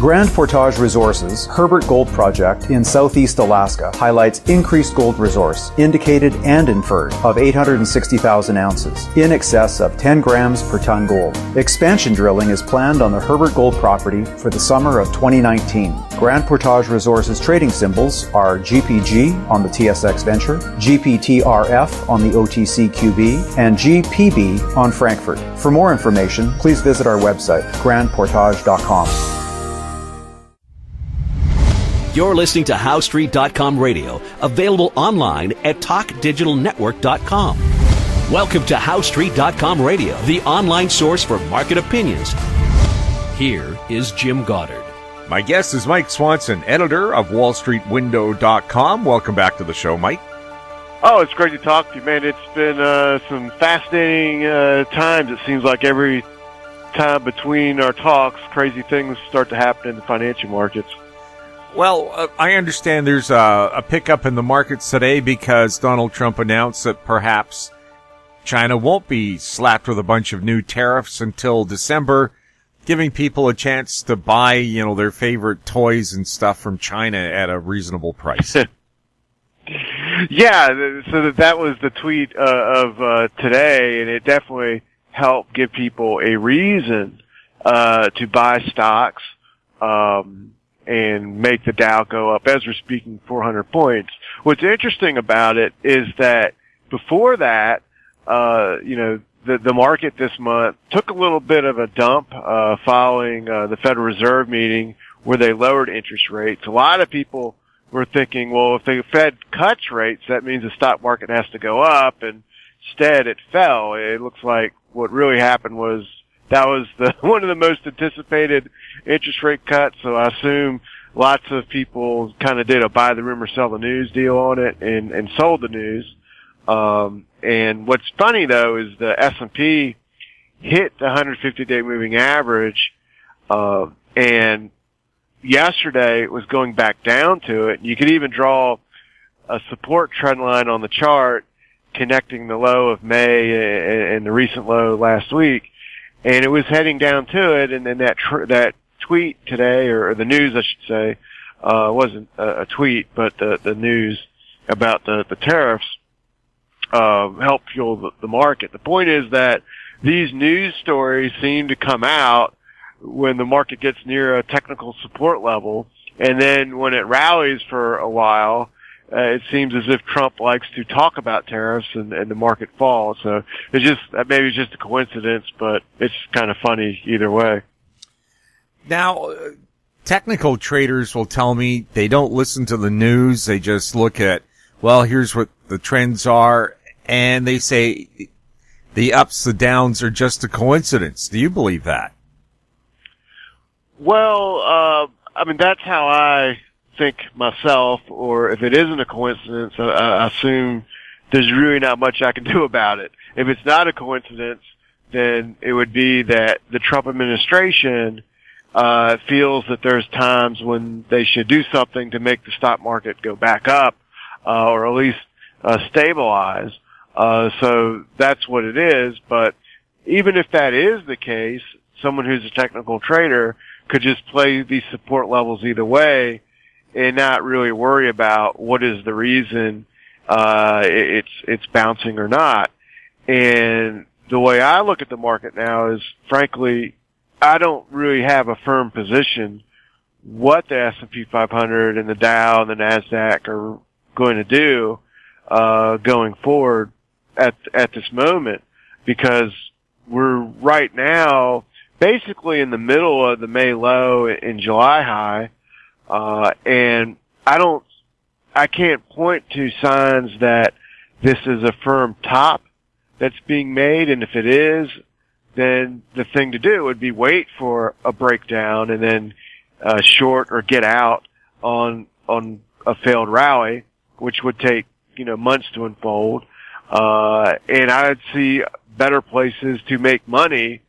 Grand Portage Resources' Herbert Gold Project in southeast Alaska highlights increased gold resource, indicated and inferred, of 860,000 ounces, in excess of 10 grams per ton gold. Expansion drilling is planned on the Herbert Gold property for the summer of 2019. Grand Portage Resources trading symbols are GPG on the TSX Venture, GPTRF on the OTCQB, and GPB on Frankfurt. For more information, please visit our website, grandportage.com. You're listening to HowStreet.com radio, available online at TalkDigitalNetwork.com. Welcome to HowStreet.com radio, the online source for market opinions. Here is Jim Goddard. My guest is Mike Swanson, editor of WallStreetWindow.com. Welcome back to the show, Mike. Oh, it's great to talk to you, man. It's been some fascinating times. It seems like every time between our talks, crazy things start to happen in the financial markets. Well, I understand there's a pickup in the markets today because Donald Trump announced that perhaps China won't be slapped with a bunch of new tariffs until December, giving people a chance to buy, their favorite toys and stuff from China at a reasonable price. Yeah, so that was the tweet of today, and it definitely helped give people a reason to buy stocks and make the Dow go up, as we're speaking, 400 points. What's interesting about it is that before that, the market this month took a little bit of a dump following the Federal Reserve meeting where they lowered interest rates. A lot of people were thinking, well, if the Fed cuts rates, that means the stock market has to go up, and instead it fell. It looks like what really happened was that was one of the most anticipated interest rate cuts, so I assume lots of people kind of did a buy the rumor, sell the news deal on it and sold the news. And what's funny, though, is the S&P hit the 150-day moving average, and yesterday it was going back down to it. You could even draw a support trend line on the chart connecting the low of May and the recent low last week. And it was heading down to it, and then that tweet today, or the news, I should say, wasn't a tweet, but the news about the tariffs helped fuel the market. The point is that these news stories seem to come out when the market gets near a technical support level, and then when it rallies for a while, it seems as if Trump likes to talk about tariffs and the market falls. So maybe it's just a coincidence, but it's kind of funny either way. Now, technical traders will tell me they don't listen to the news. They just look at, well, here's what the trends are, and they say the ups, the downs are just a coincidence. Do you believe that? Well, that's how I think myself, or if it isn't a coincidence, I assume there's really not much I can do about it. If it's not a coincidence, then it would be that the Trump administration feels that there's times when they should do something to make the stock market go back up, or at least stabilize. So that's what it is. But even if that is the case, someone who's a technical trader could just play these support levels either way and not really worry about what is the reason it's bouncing or not. And the way I look at the market now is, frankly, I don't really have a firm position what the S&P 500 and the Dow and the NASDAQ are going to do going forward at this moment, because we're right now basically in the middle of the May low and July high. And I can't point to signs that this is a firm top that's being made. And if it is, then the thing to do would be wait for a breakdown and then, short or get out on a failed rally, which would take, months to unfold. And I'd see better places to make money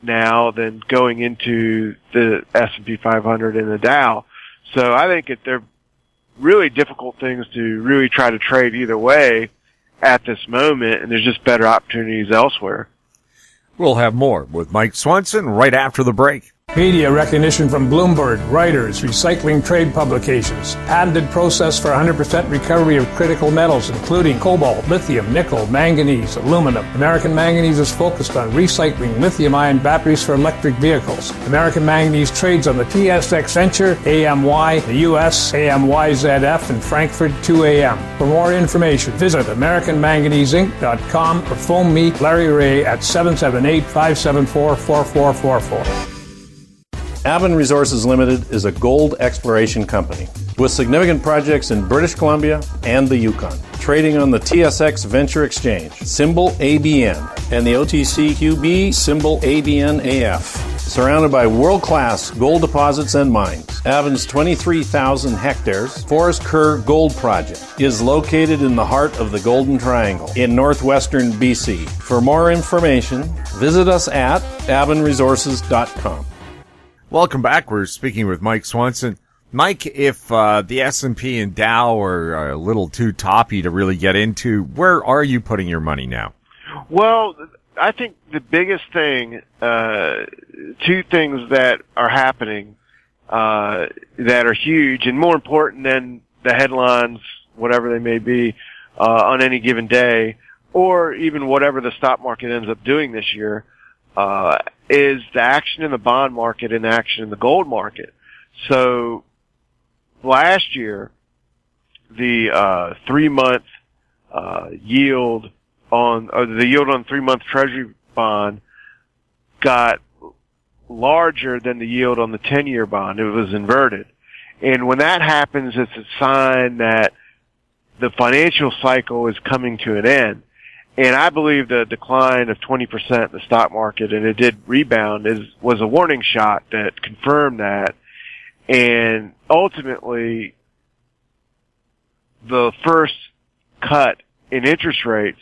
now than going into the S&P 500 and the Dow. So I think they're really difficult things to really try to trade either way at this moment, and there's just better opportunities elsewhere. We'll have more with Mike Swanson right after the break. Media recognition from Bloomberg, Reuters, recycling trade publications. Patented process for 100% recovery of critical metals, including cobalt, lithium, nickel, manganese, aluminum. American Manganese is focused on recycling lithium-ion batteries for electric vehicles. American Manganese trades on the TSX Venture, AMY, the US, AMYZF, and Frankfurt 2AM. For more information, visit AmericanManganeseInc.com or phone me, Larry Ray, at 778-574-4444. Avon Resources Limited is a gold exploration company with significant projects in British Columbia and the Yukon. Trading on the TSX Venture Exchange, symbol ABN, and the OTCQB, symbol ABNAF. Surrounded by world-class gold deposits and mines, Avon's 23,000 hectares Forest Kerr Gold Project is located in the heart of the Golden Triangle in northwestern BC. For more information, visit us at avonresources.com. Welcome back. We're speaking with Mike Swanson. Mike, if the S&P and Dow are a little too toppy to really get into, where are you putting your money now? Well, I think the biggest thing, two things that are happening that are huge and more important than the headlines, whatever they may be, on any given day, or even whatever the stock market ends up doing this year, is the action in the bond market and the action in the gold market. So last year, the 3-month yield on 3-month Treasury bond got larger than the yield on the 10-year bond. It was inverted. And when that happens, it's a sign that the financial cycle is coming to an end. And I believe the decline of 20% in the stock market, and it did rebound, was a warning shot that confirmed that. And ultimately, the first cut in interest rates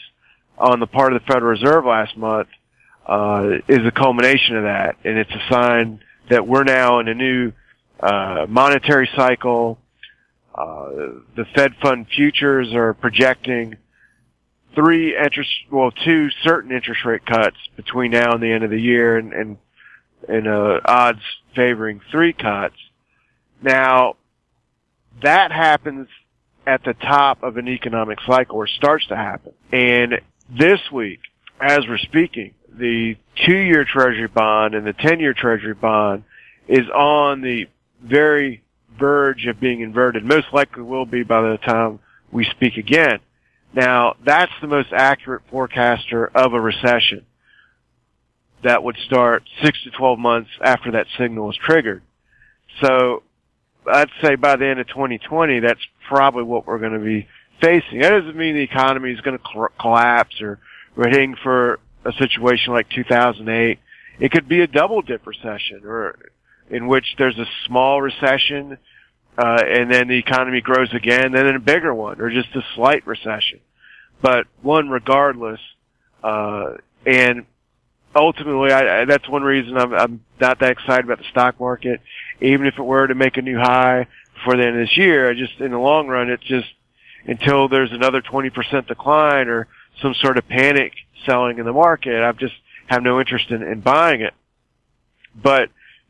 on the part of the Federal Reserve last month is a culmination of that. And it's a sign that we're now in a new monetary cycle. The Fed Fund futures are projecting two certain interest rate cuts between now and the end of the year, and odds favoring 3 cuts. Now, that happens at the top of an economic cycle, or starts to happen. And this week, as we're speaking, the 2-year Treasury bond and the 10-year Treasury bond is on the very verge of being inverted. Most likely will be by the time we speak again. Now, that's the most accurate forecaster of a recession that would start 6 to 12 months after that signal is triggered. So I'd say by the end of 2020, that's probably what we're going to be facing. That doesn't mean the economy is going to collapse or we're heading for a situation like 2008. It could be a double-dip recession, or in which there's a small recession and then the economy grows again, then a bigger one, or just a slight recession. But one regardless, and ultimately that's one reason I'm not that excited about the stock market. Even if it were to make a new high before the end of this year, in the long run, it's just until there's another 20% decline or some sort of panic selling in the market, I just have no interest in buying it. But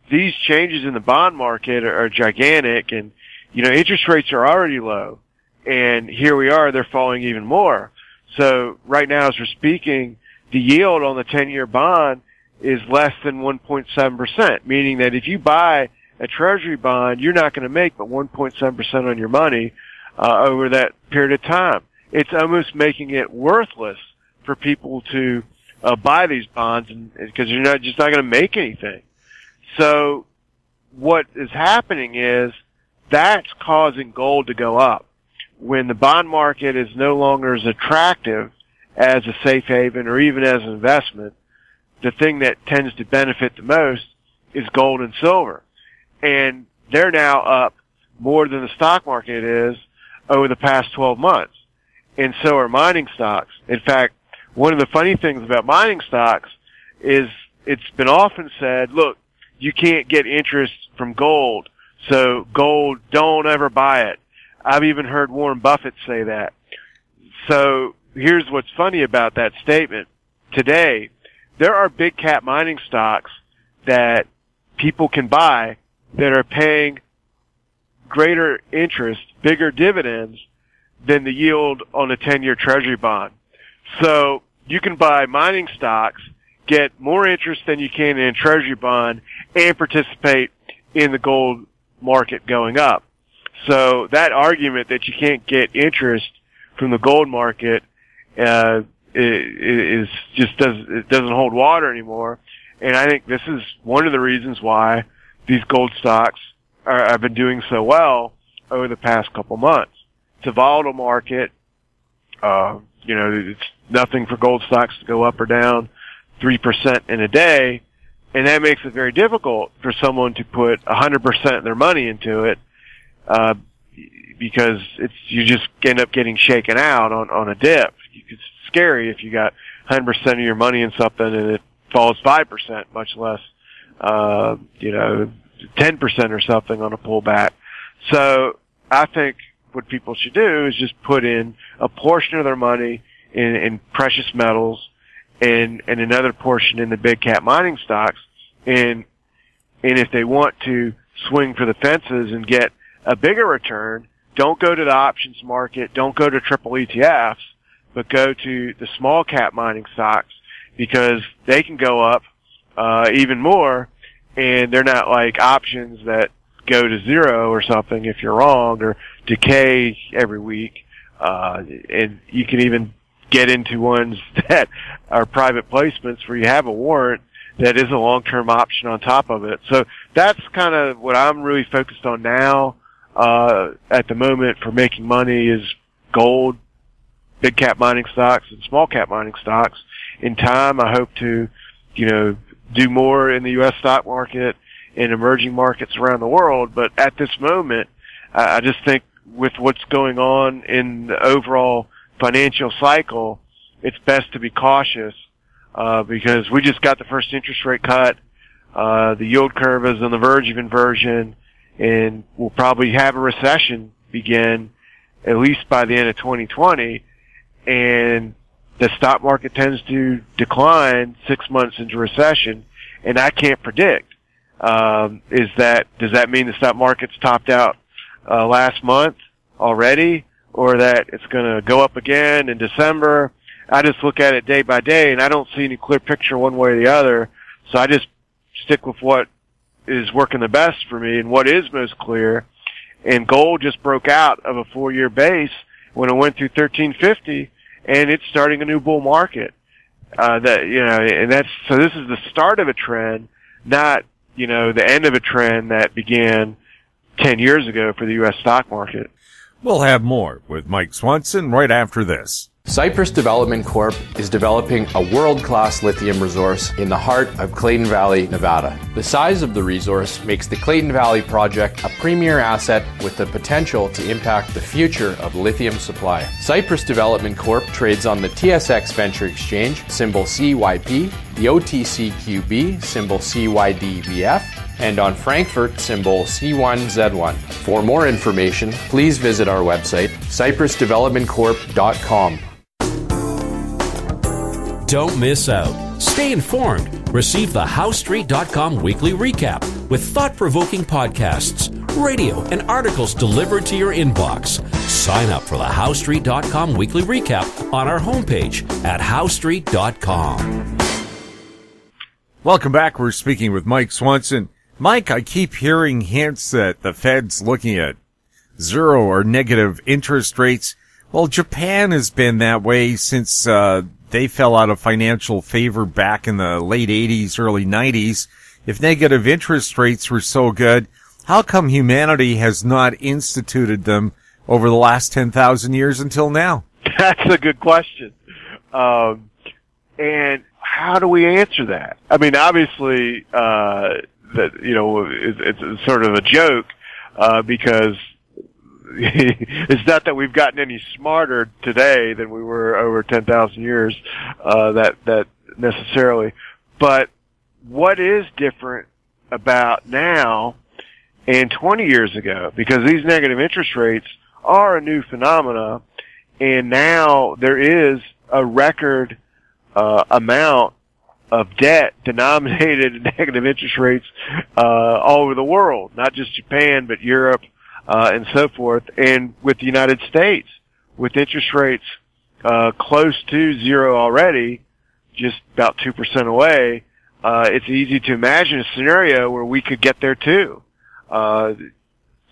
these changes in the bond market are gigantic, and interest rates are already low, and here we are, they're falling even more. So right now, as we're speaking, the yield on the 10-year bond is less than 1.7%, meaning that if you buy a Treasury bond, you're not going to make but 1.7% on your money over that period of time. It's almost making it worthless for people to buy these bonds, because you're not going to make anything. So what is happening is that's causing gold to go up. When the bond market is no longer as attractive as a safe haven or even as an investment, the thing that tends to benefit the most is gold and silver. And they're now up more than the stock market is over the past 12 months. And so are mining stocks. In fact, one of the funny things about mining stocks is it's been often said, look, you can't get interest from gold, so gold, don't ever buy it. I've even heard Warren Buffett say that. So here's what's funny about that statement. Today, there are big cap mining stocks that people can buy that are paying greater interest, bigger dividends than the yield on a 10-year Treasury bond. So you can buy mining stocks, get more interest than you can in a Treasury bond, and participate in the gold market going up. So that argument that you can't get interest from the gold market it doesn't hold water anymore. And I think this is one of the reasons why these gold stocks have been doing so well over the past couple months. It's a volatile market. It's nothing for gold stocks to go up or down 3% in a day. And that makes it very difficult for someone to put 100% of their money into it, because you just end up getting shaken out on a dip. It's scary if you got 100% of your money in something and it falls 5%, much less, 10% or something on a pullback. So I think what people should do is just put in a portion of their money in precious metals and another portion in the big cap mining stocks. And if they want to swing for the fences and get a bigger return, don't go to the options market, don't go to triple ETFs, but go to the small cap mining stocks, because they can go up even more, and they're not like options that go to zero or something if you're wrong, or decay every week. And you can even get into ones that are private placements where you have a warrant that is a long-term option on top of it. So that's kind of what I'm really focused on now at the moment for making money, is gold, big cap mining stocks, and small cap mining stocks. In time, I hope to, do more in the U.S. stock market and emerging markets around the world. But at this moment, I just think with what's going on in the overall financial cycle, it's best to be cautious, because we just got the first interest rate cut. The yield curve is on the verge of inversion, and we'll probably have a recession begin at least by the end of 2020. And the stock market tends to decline 6 months into recession, and I can't predict. Does that mean the stock market's topped out last month already, or that it's going to go up again in December? I just look at it day by day, and I don't see any clear picture one way or the other. So I just stick with what is working the best for me and what is most clear. And gold just broke out of a 4-year base when it went through 1350, and it's starting a new bull market. So this is the start of a trend, not, the end of a trend that began 10 years ago for the U.S. stock market. We'll have more with Mike Swanson right after this. Cypress Development Corp is developing a world-class lithium resource in the heart of Clayton Valley, Nevada. The size of the resource makes the Clayton Valley project a premier asset with the potential to impact the future of lithium supply. Cypress Development Corp trades on the TSX Venture Exchange, symbol CYP, the OTCQB, symbol CYDVF, and on Frankfurt, symbol C1Z1. For more information, please visit our website, cypressdevelopmentcorp.com. Don't miss out. Stay informed. Receive the HowStreet.com weekly recap with thought-provoking podcasts, radio, and articles delivered to your inbox. Sign up for the HowStreet.com weekly recap on our homepage at HowStreet.com. Welcome back. We're speaking with Mike Swanson. Mike, I keep hearing hints that the Fed's looking at zero or negative interest rates. Well, Japan has been that way since they fell out of financial favor back in the late 80s, early 90s. If negative interest rates were so good, how come humanity has not instituted them over the last 10,000 years until now? That's a good question. And how do we answer that? I mean, obviously, it's sort of a joke, because it's not that we've gotten any smarter today than we were over 10,000 years, that necessarily. But what is different about now and 20 years ago? Because these negative interest rates are a new phenomena, and now there is a record amount of debt denominated in negative interest rates all over the world, not just Japan, but Europe and so forth. And with the United States, with interest rates close to zero already, just about 2% away, it's easy to imagine a scenario where we could get there too.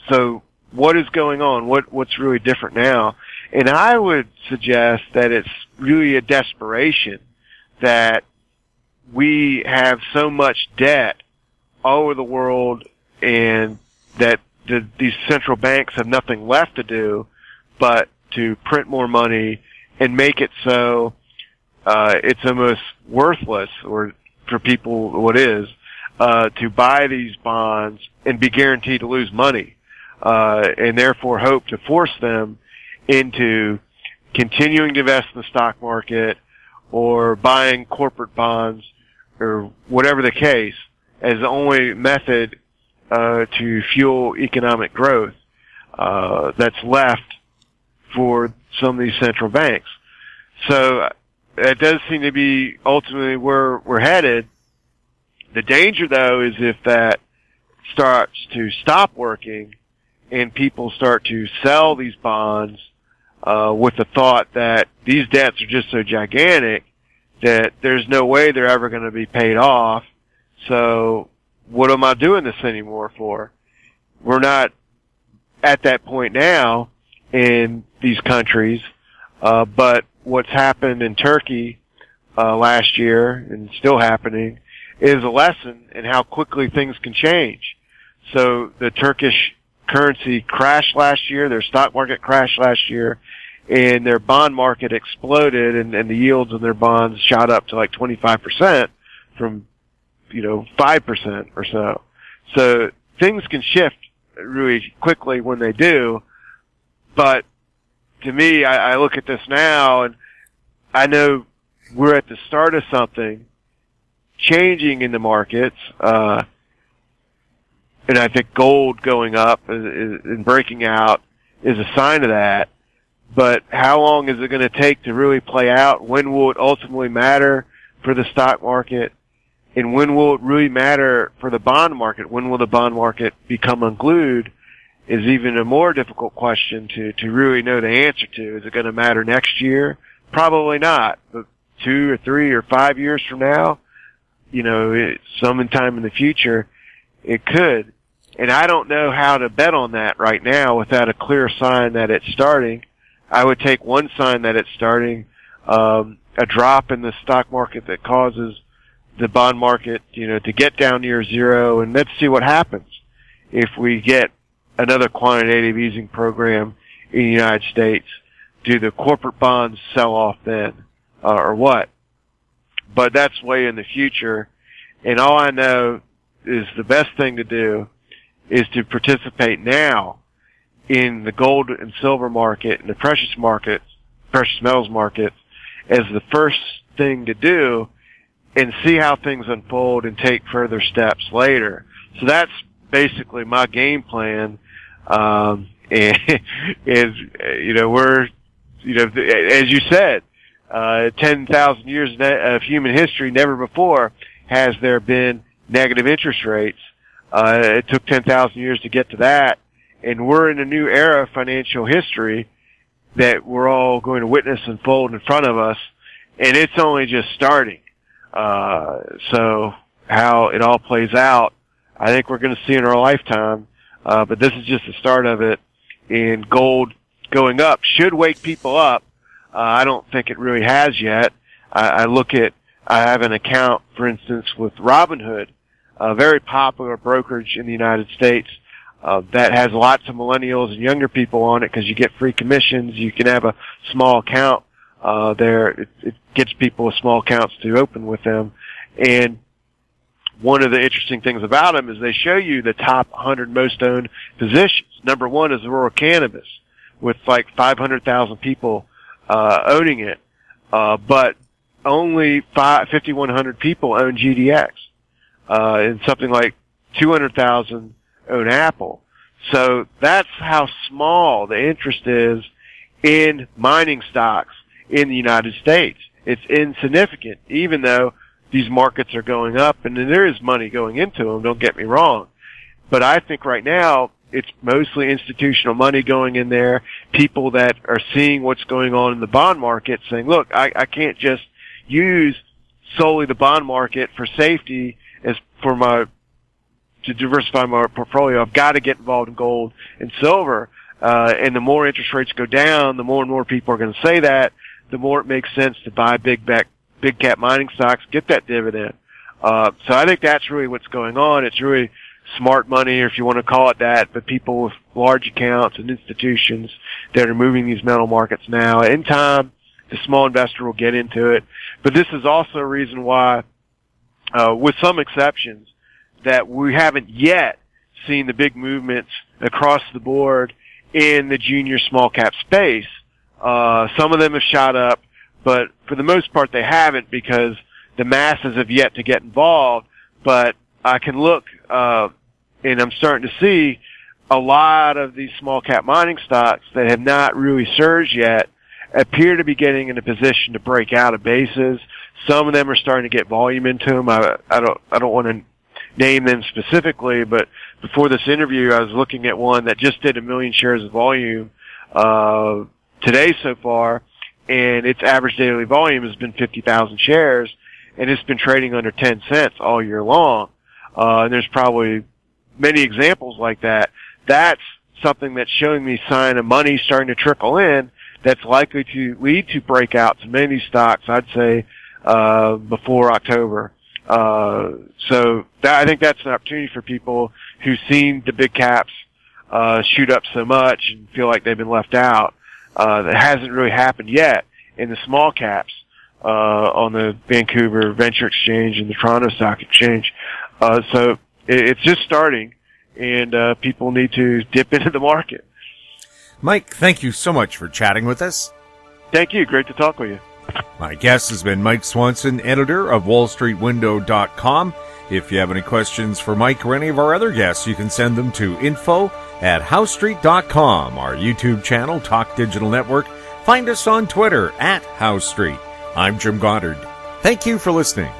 So what is going on? What's really different now? And I would suggest that it's really a desperation that we have so much debt all over the world, and that these central banks have nothing left to do but to print more money and make it so it's almost worthless, or for people what is, to buy these bonds and be guaranteed to lose money, and therefore hope to force them into continuing to invest in the stock market or buying corporate bonds or whatever the case as the only method to fuel economic growth that's left for some of these central banks. So it does seem to be ultimately where we're headed. The danger, though, is if that starts to stop working and people start to sell these bonds with the thought that these debts are just so gigantic that there's no way they're ever going to be paid off. So what am I doing this anymore for? We're not at that point now in these countries, but what's happened in Turkey last year and still happening is a lesson in how quickly things can change. So the Turkish currency crashed last year, their stock market crashed last year, and their bond market exploded, and the yields on their bonds shot up to like 25% from 5% or so. So things can shift really quickly when they do, but to me, I look at this now and I know we're at the start of something changing in the markets, and I think gold going up and breaking out is a sign of that. But how long is it going to take to really play out? When will it ultimately matter for the stock market? And when will it really matter for the bond market? When will the bond market become unglued is even a more difficult question to really know the answer to. Is it going to matter next year? Probably not. But 2 or 3 or 5 years from now, sometime in the future, it could. And I don't know how to bet on that right now without a clear sign that it's starting. I would take one sign that it's starting, a drop in the stock market that causes the bond market, to get down near zero, and let's see what happens if we get another quantitative easing program in the United States. Do the corporate bonds sell off then, or what? But that's way in the future, and all I know is the best thing to do is to participate now in the gold and silver market and the precious metals market as the first thing to do, and see how things unfold and take further steps later. So that's basically my game plan. And we're, as you said, 10,000 years of human history, never before has there been negative interest rates. It took 10,000 years to get to that. And we're in a new era of financial history that we're all going to witness unfold in front of us. And it's only just starting. So how it all plays out, I think we're going to see in our lifetime. But this is just the start of it. And gold going up should wake people up. I don't think it really has yet. I have an account, for instance, with Robinhood, a very popular brokerage in the United States, that has lots of millennials and younger people on it because you get free commissions. You can have a small account there. It gets people with small accounts to open with them. And one of the interesting things about them is they show you the top 100 most owned positions. Number one is rural cannabis with like 500,000 people owning it. But only 5,100 people own GDX. And something like 200,000 own Apple. So that's how small the interest is in mining stocks in the United States. It's insignificant, even though these markets are going up, and there is money going into them, don't get me wrong. But I think right now it's mostly institutional money going in there, people that are seeing what's going on in the bond market saying, look, I can't just use solely the bond market for safety to diversify my portfolio. I've got to get involved in gold and silver. And the more interest rates go down, the more and more people are going to say that, the more it makes sense to buy big cap mining stocks, get that dividend. So I think that's really what's going on. It's really smart money, or if you want to call it that, but people with large accounts and institutions that are moving these metal markets now. In time, the small investor will get into it. But this is also a reason why, with some exceptions, that we haven't yet seen the big movements across the board in the junior small cap space. Some of them have shot up, but for the most part they haven't, because the masses have yet to get involved. But I can look, and I'm starting to see a lot of these small cap mining stocks that have not really surged yet appear to be getting in a position to break out of bases. Some of them are starting to get volume into them. I don't want to name them specifically, but before this interview, I was looking at one that just did 1 million shares of volume today so far, and its average daily volume has been 50,000 shares, and it's been trading under 10 cents all year long. And there's probably many examples like that. That's something that's showing me sign of money starting to trickle in that's likely to lead to breakouts in many of these stocks, I'd say, before October. So I think that's an opportunity for people who've seen the big caps shoot up so much and feel like they've been left out. That hasn't really happened yet in the small caps on the Vancouver Venture Exchange and the Toronto Stock Exchange. So it's just starting, and people need to dip into the market. Mike, thank you so much for chatting with us. Thank you. Great to talk with you. My guest has been Mike Swanson, editor of WallStreetWindow.com. If you have any questions for Mike or any of our other guests, you can send them to info@HoweStreet.com, our YouTube channel, Talk Digital Network. Find us on Twitter @HoweStreet. I'm Jim Goddard. Thank you for listening.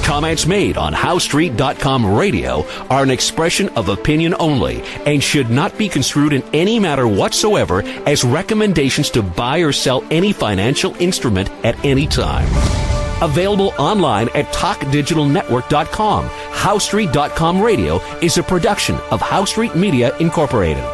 Comments made on HoweStreet.com radio are an expression of opinion only and should not be construed in any matter whatsoever as recommendations to buy or sell any financial instrument at any time. Available online at TalkDigitalNetwork.com. HoweStreet.com radio is a production of HoweStreet Media Incorporated.